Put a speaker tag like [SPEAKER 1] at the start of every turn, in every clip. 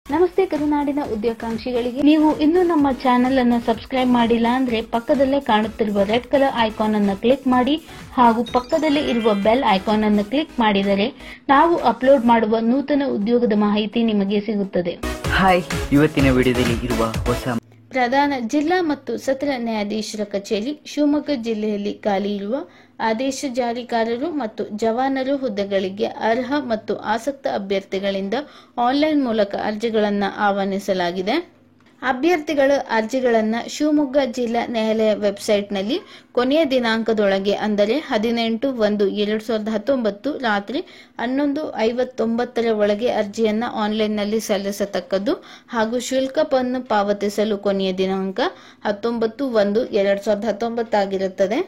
[SPEAKER 1] ನಮಸ್ತೆ ಕರುನಾಡಿನ ಉದ್ಯೋಗಾಕಾಂಕ್ಷಿಗಳಿಗೆ, ನೀವು ಇನ್ನೂ ನಮ್ಮ ಚಾನೆಲ್ ಅನ್ನು ಸಬ್ಸ್ಕ್ರೈಬ್ ಮಾಡಿಲ್ಲ ಅಂದ್ರೆ ಪಕ್ಕದಲ್ಲೇ ಕಾಣುತ್ತಿರುವ ರೆಡ್ ಕಲರ್ ಐಕಾನ್ ಅನ್ನು ಕ್ಲಿಕ್ ಮಾಡಿ ಹಾಗೂ ಪಕ್ಕದಲ್ಲೇ ಇರುವ ಬೆಲ್ ಐಕಾನ್ ಅನ್ನು ಕ್ಲಿಕ್ ಮಾಡಿದರೆ ನಾವು ಅಪ್ಲೋಡ್ ಮಾಡುವ ನೂತನ ಉದ್ಯೋಗದ ಮಾಹಿತಿ ನಿಮಗೆ ಸಿಗುತ್ತದೆ.
[SPEAKER 2] ಹಾಯ್, ಇವತ್ತಿನ ವಿಡಿಯೋದಲ್ಲಿ ಇರುವ ಹೊಸ
[SPEAKER 1] ಪ್ರಧಾನ ಜಿಲ್ಲಾ ಮತ್ತು ಸತ್ರ ನ್ಯಾಯಾಧೀಶರ ಕಚೇರಿ ಶಿವಮೊಗ್ಗ ಜಿಲ್ಲೆಯಲ್ಲಿ ಖಾಲಿ ಇರುವ ಆದೇಶ ಜಾರಿಕಾರರು ಮತ್ತು ಜವಾನರು ಹುದ್ದೆಗಳಿಗೆ ಅರ್ಹ ಮತ್ತು ಆಸಕ್ತ ಅಭ್ಯರ್ಥಿಗಳಿಂದ ಆನ್ಲೈನ್ ಮೂಲಕ ಅರ್ಜಿಗಳನ್ನು ಆಹ್ವಾನಿಸಲಾಗಿದೆ. ಅಭ್ಯರ್ಥಿಗಳ ಅರ್ಜಿಗಳನ್ನು ಶಿವಮೊಗ್ಗ ಜಿಲ್ಲಾ ನ್ಯಾಯಾಲಯ ವೆಬ್ಸೈಟ್ನಲ್ಲಿ ಕೊನೆಯ ದಿನಾಂಕದೊಳಗೆ ಅಂದರೆ 18/1/2019 ರಾತ್ರಿ 11:59 ಒಳಗೆ ಅರ್ಜಿಯನ್ನು ಆನ್ಲೈನ್ನಲ್ಲಿ ಸಲ್ಲಿಸತಕ್ಕದ್ದು ಹಾಗೂ ಶುಲ್ಕವನ್ನು ಪಾವತಿಸಲು ಕೊನೆಯ ದಿನಾಂಕ 19/1/2019 ಆಗಿರುತ್ತದೆ.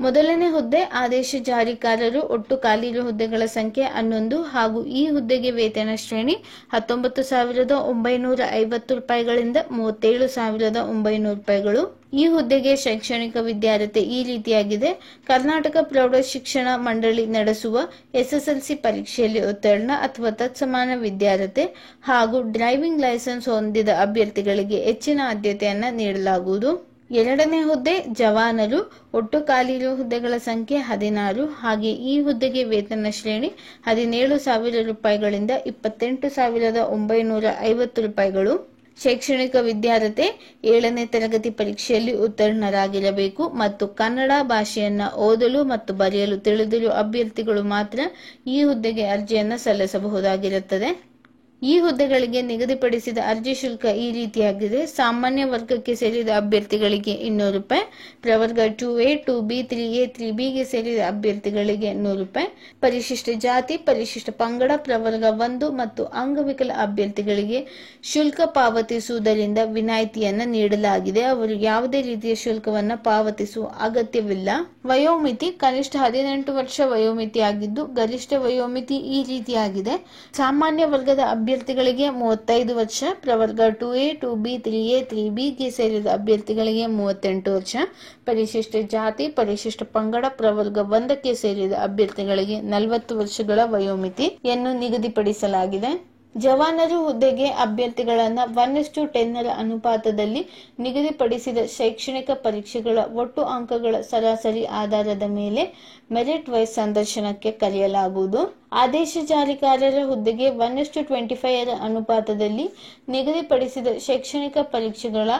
[SPEAKER 1] ಮೊದಲನೇ ಹುದ್ದೆ ಆದೇಶ ಜಾರಿಕಾರರು. ಒಟ್ಟು ಖಾಲಿ ಇರುವ ಹುದ್ದೆಗಳ ಸಂಖ್ಯೆ 11 ಹಾಗೂ ಈ ಹುದ್ದೆಗೆ ವೇತನ ಶ್ರೇಣಿ 19,950 ರೂಪಾಯಿಗಳಿಂದ 37,900 ರೂಪಾಯಿಗಳು. ಈ ಹುದ್ದೆಗೆ ಶೈಕ್ಷಣಿಕ ವಿದ್ಯಾರ್ಹತೆ ಈ ರೀತಿಯಾಗಿದೆ: ಕರ್ನಾಟಕ ಪ್ರೌಢ ಶಿಕ್ಷಣ ಮಂಡಳಿ ನಡೆಸುವ SSLC ಪರೀಕ್ಷೆಯಲ್ಲಿ ಉತ್ತೀರ್ಣ ಅಥವಾ ತತ್ಸಮಾನ ವಿದ್ಯಾರ್ಹತೆ ಹಾಗೂ ಡ್ರೈವಿಂಗ್ ಲೈಸೆನ್ಸ್ ಹೊಂದಿದ ಅಭ್ಯರ್ಥಿಗಳಿಗೆ ಹೆಚ್ಚಿನ ಆದ್ಯತೆಯನ್ನು ನೀಡಲಾಗುವುದು. ಎರಡನೇ ಹುದ್ದೆ ಜವಾನರು. ಒಟ್ಟು ಖಾಲಿ ಇರುವ ಹುದ್ದೆಗಳ ಸಂಖ್ಯೆ 16 ಹಾಗೆ ಈ ಹುದ್ದೆಗೆ ವೇತನ ಶ್ರೇಣಿ 17,000 ರೂಪಾಯಿಗಳಿಂದ 28,950 ರೂಪಾಯಿಗಳು. ಶೈಕ್ಷಣಿಕ ವಿದ್ಯಾರ್ಹತೆ 7ನೇ ತರಗತಿ ಪರೀಕ್ಷೆಯಲ್ಲಿ ಉತ್ತೀರ್ಣರಾಗಿರಬೇಕು ಮತ್ತು ಕನ್ನಡ ಭಾಷೆಯನ್ನ ಓದಲು ಮತ್ತು ಬರೆಯಲು ತಿಳಿದಿರುವ ಅಭ್ಯರ್ಥಿಗಳು ಮಾತ್ರ ಈ ಹುದ್ದೆಗೆ ಅರ್ಜಿಯನ್ನು ಸಲ್ಲಿಸಬಹುದಾಗಿರುತ್ತದೆ. ಈ ಹುದ್ದೆಗಳಿಗೆ ನಿಗದಿಪಡಿಸಿದ ಅರ್ಜಿ ಶುಲ್ಕ ಈ ರೀತಿಯಾಗಿದೆ: ಸಾಮಾನ್ಯ ವರ್ಗಕ್ಕೆ ಸೇರಿದ ಅಭ್ಯರ್ಥಿಗಳಿಗೆ 200 ರೂಪಾಯಿ, ಪ್ರವರ್ಗ 2A, 2B, 3A, 3Bಗೆ ಸೇರಿದ ಅಭ್ಯರ್ಥಿಗಳಿಗೆ 100 ರೂಪಾಯಿ, ಪರಿಶಿಷ್ಟ ಜಾತಿ, ಪರಿಶಿಷ್ಟ ಪಂಗಡ, ಪ್ರವರ್ಗ 1 ಮತ್ತು ಅಂಗವಿಕಲ ಅಭ್ಯರ್ಥಿಗಳಿಗೆ ಶುಲ್ಕ ಪಾವತಿಸುವುದರಿಂದ ವಿನಾಯಿತಿಯನ್ನು ನೀಡಲಾಗಿದೆ. ಅವರು ಯಾವುದೇ ರೀತಿಯ ಶುಲ್ಕವನ್ನು ಪಾವತಿಸುವ ಅಗತ್ಯವಿಲ್ಲ. ವಯೋಮಿತಿ ಕನಿಷ್ಠ 18 ವರ್ಷ ವಯೋಮಿತಿ ಆಗಿದ್ದು ಗರಿಷ್ಠ ವಯೋಮಿತಿ ಈ ರೀತಿಯಾಗಿದೆ: ಸಾಮಾನ್ಯ ವರ್ಗದ ಅಭ್ಯರ್ಥಿಗಳಿಗೆ 35 ವರ್ಷ, ಪ್ರವರ್ಗ 2A, 2B, 3A, 3Bಗೆ ಸೇರಿದ ಅಭ್ಯರ್ಥಿಗಳಿಗೆ 38 ವರ್ಷ, ಪರಿಶಿಷ್ಟ ಜಾತಿ, ಪರಿಶಿಷ್ಟ ಪಂಗಡ, ಪ್ರವರ್ಗ 1ಕ್ಕೆ ಸೇರಿದ ಅಭ್ಯರ್ಥಿಗಳಿಗೆ 40 ವರ್ಷಗಳ ವಯೋಮಿತಿಯನ್ನು ನಿಗದಿಪಡಿಸಲಾಗಿದೆ. ಜವಾನರು ಹುದ್ದೆಗೆ ಅಭ್ಯರ್ಥಿಗಳನ್ನ 1:10 ಅನುಪಾತದಲ್ಲಿ ನಿಗದಿಪಡಿಸಿದ ಶೈಕ್ಷಣಿಕ ಪರೀಕ್ಷೆಗಳ ಒಟ್ಟು ಅಂಕಗಳ ಸರಾಸರಿ ಆಧಾರದ ಮೇಲೆ ಮೆರಿಟ್ ವೈಸ್ ಸಂದರ್ಶನಕ್ಕೆ ಕರೆಯಲಾಗುವುದು. ಆದೇಶ ಜಾರಿಕಾರರ ಹುದ್ದೆಗೆ 1:25 ಅನುಪಾತದಲ್ಲಿ ನಿಗದಿಪಡಿಸಿದ ಶೈಕ್ಷಣಿಕ ಪರೀಕ್ಷೆಗಳ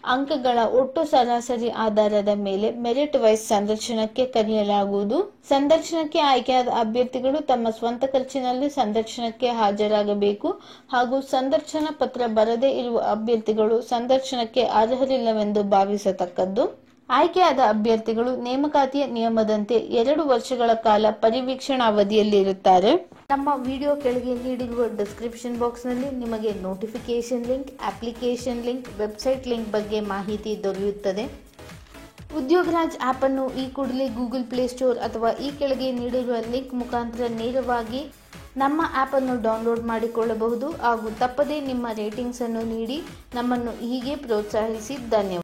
[SPEAKER 1] ಅಂಕಗಳ ಒಟ್ಟು ಸರಾಸರಿ ಆಧಾರದ ಮೇಲೆ ಮೆರಿಟ್ ವೈಸ್ ಸಂದರ್ಶನಕ್ಕೆ ಕರೆಯಲಾಗುವುದು. ಸಂದರ್ಶನಕ್ಕೆ ಆಯ್ಕೆಯಾದ ಅಭ್ಯರ್ಥಿಗಳು ತಮ್ಮ ಸ್ವಂತ ಖರ್ಚಿನಲ್ಲಿ ಸಂದರ್ಶನಕ್ಕೆ ಹಾಜರಾಗಬೇಕು ಹಾಗೂ ಸಂದರ್ಶನ ಪತ್ರ ಬರದೇ ಇರುವ ಅಭ್ಯರ್ಥಿಗಳು ಸಂದರ್ಶನಕ್ಕೆ ಅರ್ಹರಿಲ್ಲವೆಂದು ಭಾವಿಸತಕ್ಕದ್ದು. ಆಯ್ಕೆಯಾದ ಅಭ್ಯರ್ಥಿಗಳು ನೇಮಕಾತಿಯ ನಿಯಮದಂತೆ 2 ವರ್ಷಗಳ ಕಾಲ ಪರಿವೀಕ್ಷಣಾ ಅವಧಿಯಲ್ಲಿ ಇರುತ್ತಾರೆ. ನಮ್ಮ ವಿಡಿಯೋ ಕೆಳಗೆ ನೀಡಿರುವ ಡಿಸ್ಕ್ರಿಪ್ಷನ್ ಬಾಕ್ಸ್ ನಲ್ಲಿ ನಿಮಗೆ notification link, application link, website link ಬಗ್ಗೆ ಮಾಹಿತಿ ದೊರೆಯುತ್ತದೆ. ಉದ್ಯೋಗರಾಜ್ ಆಪ್ ಅನ್ನು ಈ ಕೂಡಲೇ ಗೂಗಲ್ ಪ್ಲೇ ಸ್ಟೋರ್ ಅಥವಾ ಈ ಕೆಳಗೆ ನೀಡಿರುವ ಲಿಂಕ್ ಮುಖಾಂತರ ನೇರವಾಗಿ ನಮ್ಮ ಆಪ್ ಅನ್ನು ಡೌನ್ಲೋಡ್ ಮಾಡಿಕೊಳ್ಳಬಹುದು ಹಾಗೂ ತಪ್ಪದೇ ನಿಮ್ಮ ರೇಟಿಂಗ್ಸ್ ಅನ್ನು ನೀಡಿ ನಮ್ಮನ್ನು ಹೀಗೆ ಪ್ರೋತ್ಸಾಹಿಸಿ. ಧನ್ಯವಾದ.